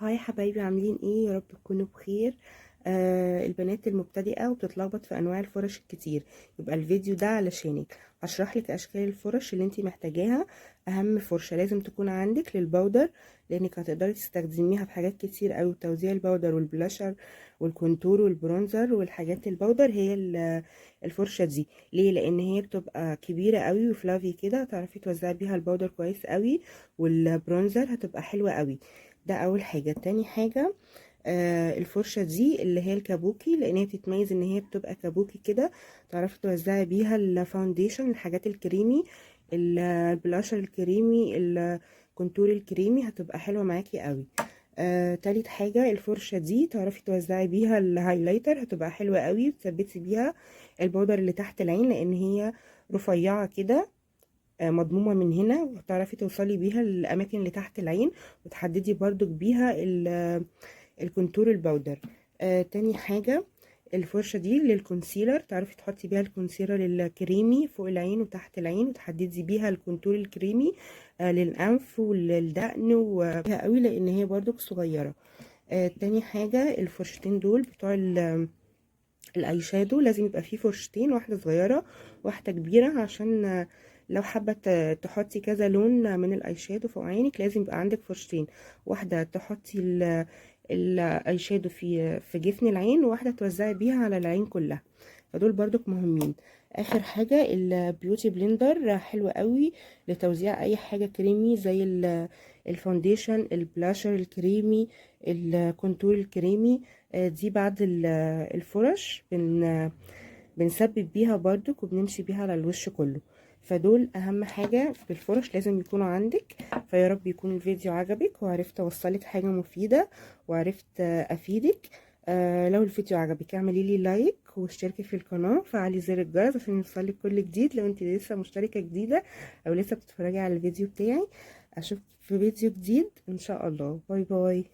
هاي حبايبي، عاملين ايه؟ يا رب تكونوا بخير. البنات المبتدئة وبتتلخبط في انواع الفرش الكتير، يبقى الفيديو ده علشانك. هشرح لك اشكال الفرش اللي انتي محتاجاها. اهم فرشة لازم تكون عندك للبودر، لانك هتقدري تستخدميها في حاجات كتير اوي. توزيع البودر والبلاشر والكونتور والبرونزر والحاجات البودر هي الفرشة دي. ليه؟ لان هي بتبقى كبيرة اوي وفلافي كده، تعرفي توزعي بيها البودر كويس اوي، والبرونزر هتبقى حلوة اوي. ده اول حاجة. تاني حاجة، الفرشة دي اللي هي الكابوكي، لان هي بتتميز ان هي بتبقى كابوكي كده، تعرفي توزعي بيها الفاونديشن، الحاجات الكريمي، البلاشر الكريمي، الكونتور الكريمي، هتبقى حلوة معاكي قوي. تالت حاجة، الفرشة دي تعرفي توزعي بيها الهايلايتر، هتبقى حلوة قوي، وتثبتي بيها البودر اللي تحت العين، لان هي رفيعة كده، مضمومة من هنا، وتعرفي توصلي بيها الأماكن اللي تحت العين، وتحددي برضو بيها الكونتور الباودر. تاني حاجة، الفرشة دي للكونسيلر، تعرفي تحطي بيها الكونسيلر الكريمي فوق العين وتحت العين، وتحددي بيها الكونتور الكريمي للأنف وللدقن، وبيها قوي لأن هي برضو صغيرة. تاني حاجة، الفرشتين دول بتوع الاي شادو، لازم يبقى فيه فرشتين، واحده صغيره واحده كبيره، عشان لو حابه تحطي كذا لون من الاي شادو فوق عينك، لازم يبقى عندك فرشتين، واحده تحطي الاي شادو في جفن العين، وواحده توزعي بيها على العين كلها. فدول برضك مهمين. اخر حاجه، البيوتي بلندر حلوه قوي لتوزيع اي حاجه كريمي، زي الفاونديشن، البلاشر الكريمي، الكونتور الكريمي. دي بعد الفرش بنثبت بيها برضك، وبنمشي بيها على الوش كله. فدول اهم حاجة في الفرش لازم يكونوا عندك. فيا رب يكون الفيديو عجبك، وعرفت اوصلك حاجة مفيدة، وعرفت افيدك. لو الفيديو عجبك اعملي لي لايك واشتركي في القناة، وفعلي زر الجرس عشان يوصلك كل جديد. لو انت لسه مشتركة جديدة او لسه بتتفرجي على الفيديو بتاعي، اشوفك في فيديو جديد ان شاء الله. باي باي.